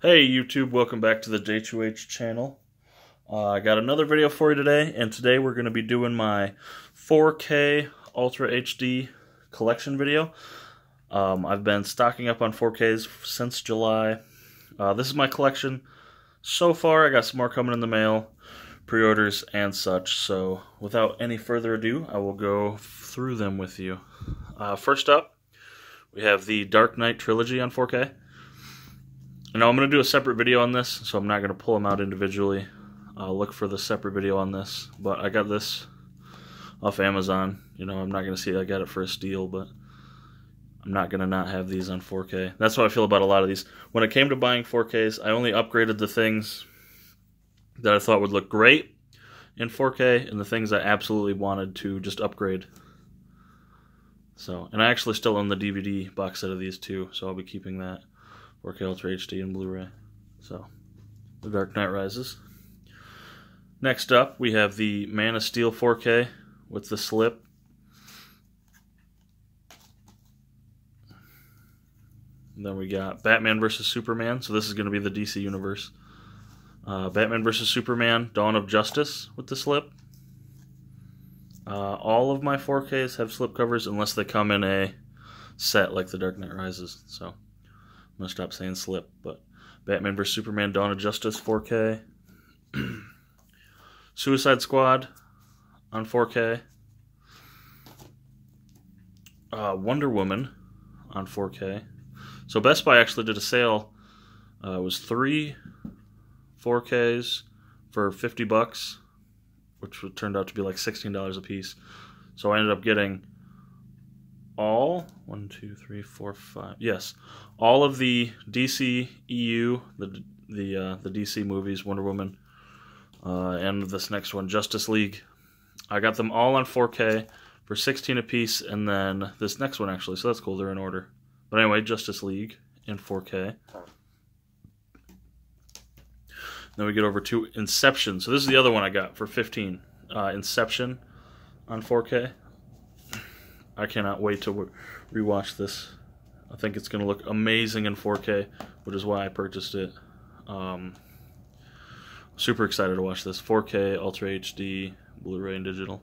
Hey YouTube, welcome back to the JTwoH channel. I got another video for you today, and today we're going to be doing my 4K Ultra HD collection video. I've been stocking up on 4Ks since July. This is my collection. So far, I got some more coming in the mail, pre-orders and such, so without any further ado, I will go through them with you. First up, we have the Dark Knight Trilogy on 4K. Now I'm going to do a separate video on this, so I'm not going to pull them out individually. I'll look for the separate video on this, but I got this off Amazon. You know, I'm not going to say I got it for a steal, but I'm not going to not have these on 4K. That's how I feel about a lot of these. When it came to buying 4Ks, I only upgraded the things that I thought would look great in 4K and the things I absolutely wanted to just upgrade. So, and I actually still own the DVD box set of these too, so I'll be keeping that. 4K Ultra HD and Blu Ray. So, The Dark Knight Rises. Next up, we have the Man of Steel 4K with the slip. And then we got Batman vs. Superman. So this is going to be the DC universe. Batman vs. Superman, Dawn of Justice with the slip. All of my 4Ks have slipcovers unless they come in a set like The Dark Knight Rises. So I'm going to stop saying slip, but Batman vs. Superman, Dawn of Justice, 4K. Suicide Squad on 4K. Wonder Woman on 4K. So Best Buy actually did a sale. It was 3 4Ks for $50, which turned out to be like $16 a piece. So I ended up getting all, 1, 2, 3, 4, 5, yes, all of the DC EU, the DC movies, Wonder Woman, and this next one, Justice League. I got them all on 4K for $16 a piece, and then this next one actually, so that's cool, they're in order. But anyway, Justice League in 4K. Then we get over to Inception. So this is the other one I got for $15. Inception on 4K. I cannot wait to rewatch this. I think it's going to look amazing in 4K, which is why I purchased it. Super excited to watch this. 4K, Ultra HD, Blu Ray, and digital.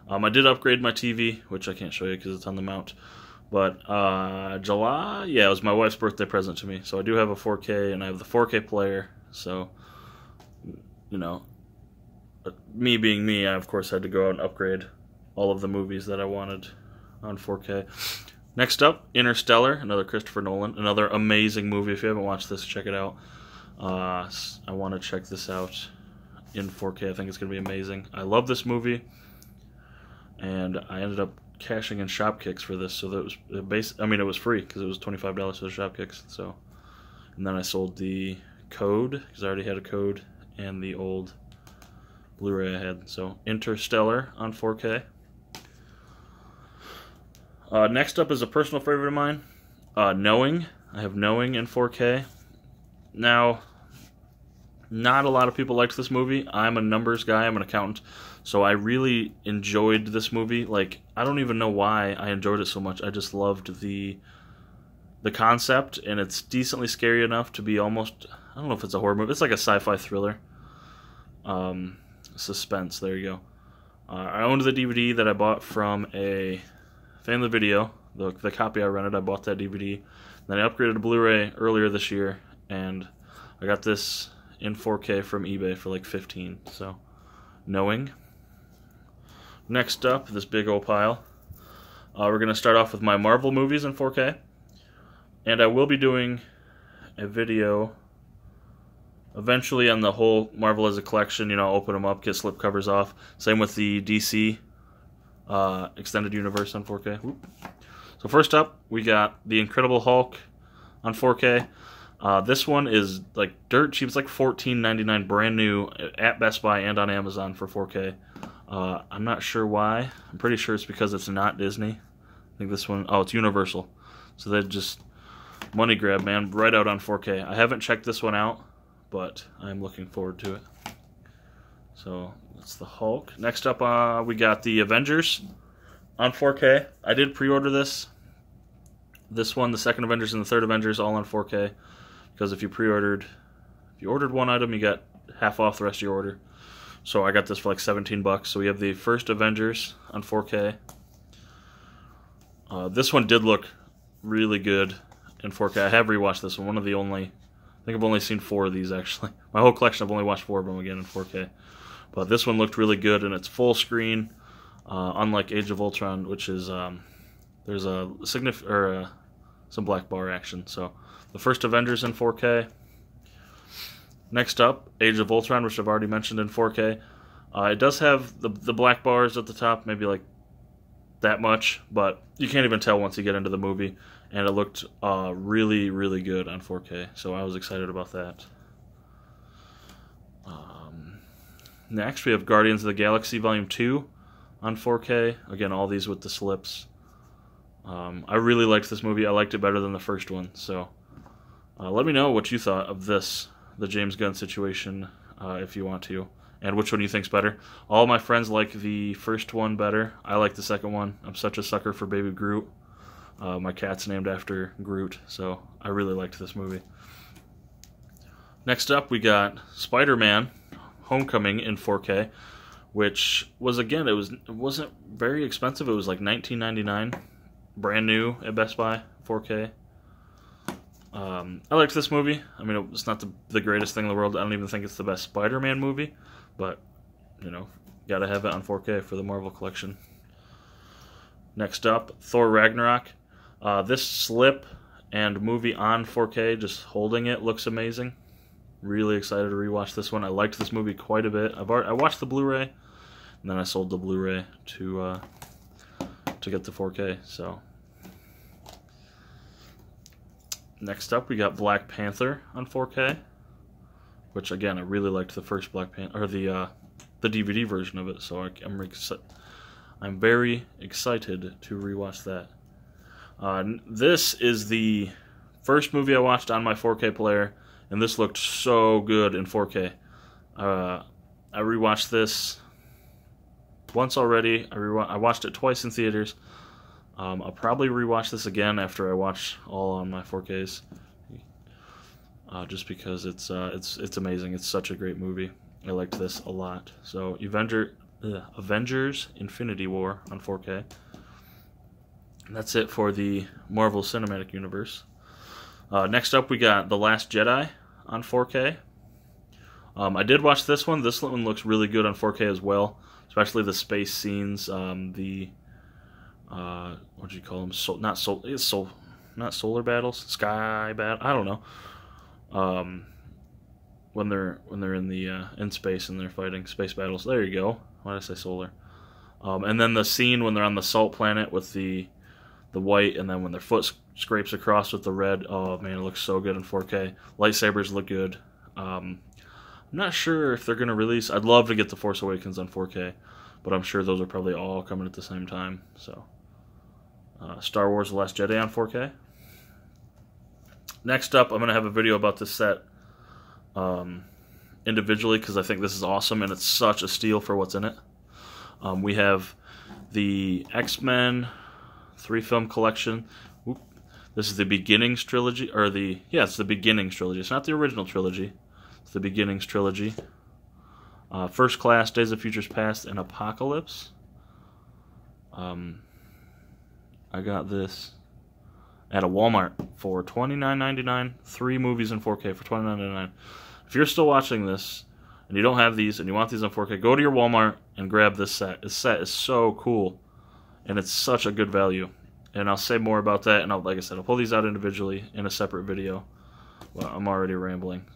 I did upgrade my TV, which I can't show you because it's on the mount. But July, yeah, it was my wife's birthday present to me. So I do have a 4K, and I have the 4K player. So, you know, me being me, I of course had to go out and upgrade all of the movies that I wanted on 4K. Next up, Interstellar, another Christopher Nolan, another amazing movie. If you haven't watched this, check it out. I want to check this out in 4K. I think it's going to be amazing. I love this movie, and I ended up cashing in Shopkicks for this, so that it was free because it was $25 for the Shopkicks. So, and then I sold the code because I already had a code and the old Blu-ray I had. So, Interstellar on 4K. Next up is a personal favorite of mine, Knowing. I have Knowing in 4K. Now, not a lot of people liked this movie. I'm a numbers guy. I'm an accountant. So I really enjoyed this movie. Like, I don't even know why I enjoyed it so much. I just loved the concept, and it's decently scary enough to be almost, I don't know if it's a horror movie. It's like a sci-fi thriller. Suspense, there you go. I owned the DVD that I bought from a Family Video, the copy I rented. I bought that DVD. Then I upgraded to Blu-ray earlier this year, and I got this in 4K from eBay for like $15. So, Knowing. Next up, this big old pile. We're going to start off with my Marvel movies in 4K. And I will be doing a video eventually on the whole Marvel as a collection. You know, open them up, get slipcovers off. Same with the DC Extended Universe on 4K. Whoop. So first up, we got The Incredible Hulk on 4K. This one is like dirt cheap. It's like $14.99 brand new at Best Buy and on Amazon for 4K. I'm not sure why. I'm pretty sure it's because it's not Disney. I think this one, oh, it's Universal. So they just money grab, man, right out on 4K. I haven't checked this one out, but I'm looking forward to it. So that's the Hulk. Next up, we got the Avengers on 4K. I did pre-order this. This one, the second Avengers and the third Avengers, all on 4K. because if you ordered one item, you got half off the rest of your order. So I got this for like 17 bucks. So we have the first Avengers on 4K. This one did look really good in 4K. I have rewatched this one. I think I've only seen 4 of these actually. My whole collection, I've only watched 4 of them again in 4K. But this one looked really good, and it's full screen, unlike Age of Ultron, which is there's some black bar action. So the first Avengers in 4K. Next up, Age of Ultron, which I've already mentioned in 4K. It does have the black bars at the top, maybe like that much, but you can't even tell once you get into the movie, and it looked really, really good on 4K, so I was excited about that. Next, we have Guardians of the Galaxy Volume 2 on 4K. Again, all these with the slips. I really liked this movie. I liked it better than the first one, so let me know what you thought of this, the James Gunn situation, if you want to, and which one you think's better. All my friends like the first one better. I like the second one. I'm such a sucker for Baby Groot. My cat's named after Groot, so I really liked this movie. Next up, we got Spider-Man Homecoming in 4K, which was, again, it wasn't very expensive. It was like $19.99, brand new at Best Buy, 4K. I liked this movie. I mean, it's not the greatest thing in the world. I don't even think it's the best Spider-Man movie, but, you know, gotta have it on 4K for the Marvel collection. Next up, Thor Ragnarok. This slip and movie on 4K, just holding it, looks amazing. Really excited to rewatch this one. I liked this movie quite a bit. I watched the Blu-ray, and then I sold the Blu-ray to get the 4K. So next up, we got Black Panther on 4K, which again I really liked the first Black Panther, or the DVD version of it. So I'm very excited to rewatch that. This is the first movie I watched on my 4K player, and this looked so good in 4K. I rewatched this once already. I watched it twice in theaters. I'll probably rewatch this again after I watch all on my 4Ks, just because it's amazing. It's such a great movie. I liked this a lot. So Avengers Infinity War on 4K. And that's it for the Marvel Cinematic Universe. Next up, we got The Last Jedi on 4K. I did watch this one. This one looks really good on 4K as well, especially the space scenes. What do you call them? Not solar battles, sky battle. I don't know. When they're in space and they're fighting space battles. There you go. Why did I say solar? And then the scene when they're on the salt planet with the white, and then when their foot scrapes across with the red. Oh man, it looks so good in 4K. Lightsabers look good. I'm not sure if they're gonna release. I'd love to get The Force Awakens on 4K, but I'm sure those are probably all coming at the same time. So, Star Wars: The Last Jedi on 4K. Next up, I'm gonna have a video about this set individually, because I think this is awesome and it's such a steal for what's in it. We have the X-Men 3-film collection. This is the Beginnings trilogy, or it's the Beginnings trilogy. It's not the original trilogy. It's the Beginnings trilogy. First Class, Days of Futures Past, and Apocalypse. I got this at a Walmart for $29.99. 3 movies in 4K for $29.99. If you're still watching this and you don't have these and you want these in 4K, go to your Walmart and grab this set. This set is so cool, and it's such a good value. And I'll say more about that, and like I said, I'll pull these out individually in a separate video. Well, I'm already rambling.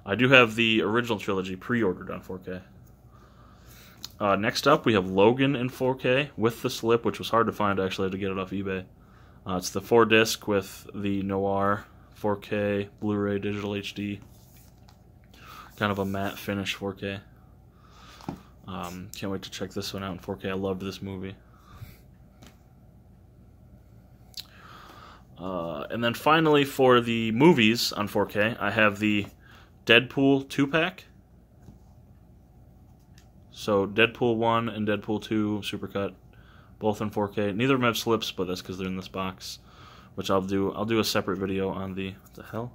I do have the original trilogy pre-ordered on 4K. Next up, we have Logan in 4K with the slip, which was hard to find. Actually, I had to get it off eBay. It's the 4-disc with the Noir 4K Blu-ray Digital HD. Kind of a matte finish 4K. Can't wait to check this one out in 4K. I loved this movie. And then finally, for the movies on 4K, I have the Deadpool 2-pack. So Deadpool 1 and Deadpool 2 Supercut, both in 4K. Neither of them have slips, but that's because they're in this box, which I'll do a separate video on the... What the hell?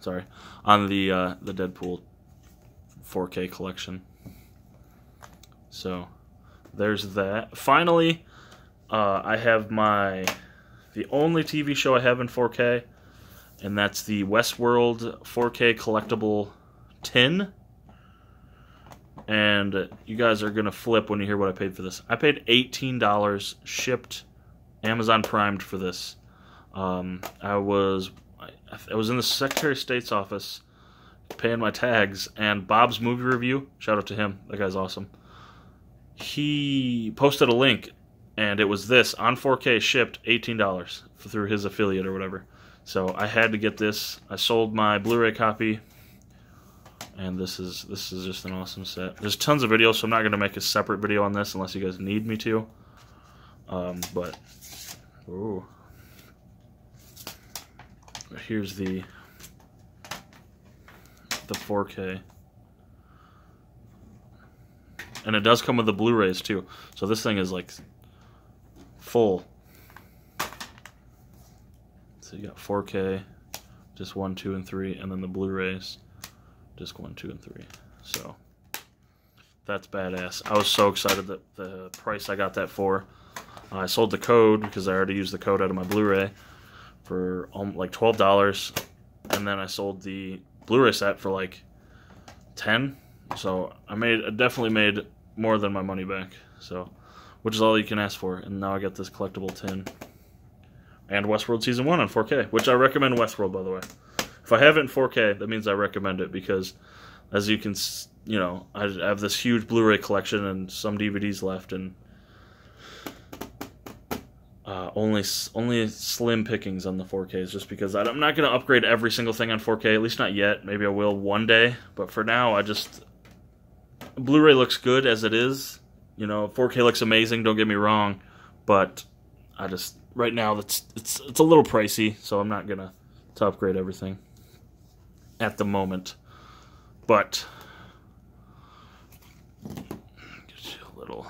sorry, on the Deadpool 4K collection. So there's that. Finally, I have the only TV show I have in 4K, and that's the Westworld 4K collectible tin. And you guys are gonna flip when you hear what I paid for this. I paid $18 shipped, Amazon Primed for this. I was in the Secretary of State's office paying my tags, and Bob's Movie Review, shout out to him, that guy's awesome. He posted a link, and it was this on 4K shipped, $18 through his affiliate or whatever. So I had to get this. I sold my Blu-ray copy. And this is just an awesome set. There's tons of videos, so I'm not going to make a separate video on this unless you guys need me to. But, ooh. Here's the 4K. And it does come with the Blu-rays too. So this thing is like full. So you got 4K, just 1, 2, and 3, and then the Blu-rays. Disc 1, 2, and 3. So that's badass. I was so excited that the price I got that for. I sold the code because I already used the code out of my Blu-ray for like $12, and then I sold the Blu-ray set for like $10. So I definitely made more than my money back. So, which is all you can ask for. And now I got this collectible tin and Westworld Season 1 on 4K, which I recommend Westworld, by the way. If I have it in 4K, that means I recommend it because, as you can, I have this huge Blu-ray collection and some DVDs left, and only slim pickings on the 4Ks, just because I'm not going to upgrade every single thing on 4K, at least not yet. Maybe I will one day, but for now, Blu-ray looks good as it is. 4K looks amazing, don't get me wrong, but right now, it's a little pricey, so I'm not going to upgrade everything at the moment. But get you a little.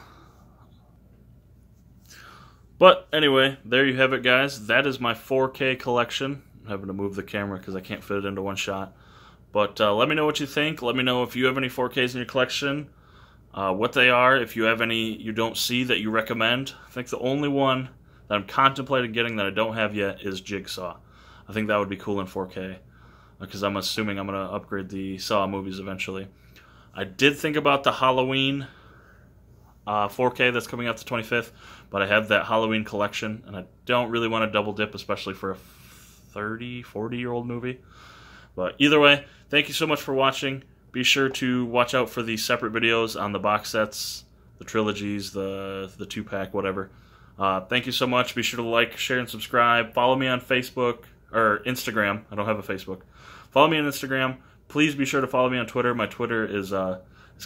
But anyway, there you have it, guys. That is my 4K collection. I'm having to move the camera because I can't fit it into one shot. But let me know what you think. Let me know if you have any 4Ks in your collection, what they are, if you have any you don't see that you recommend. I think the only one that I'm contemplating getting that I don't have yet is Jigsaw. I think that would be cool in 4K, because I'm assuming I'm going to upgrade the Saw movies eventually. I did think about the Halloween 4K that's coming out the 25th, but I have that Halloween collection, and I don't really want to double dip, especially for a 30, 40-year-old movie. But either way, thank you so much for watching. Be sure to watch out for the separate videos on the box sets, the trilogies, the 2-pack, whatever. Thank you so much. Be sure to like, share, and subscribe. Follow me on Facebook. Or Instagram. I don't have a Facebook. Follow me on Instagram. Please be sure to follow me on Twitter. My Twitter is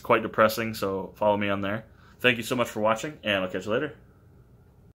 quite depressing, so follow me on there. Thank you so much for watching, and I'll catch you later.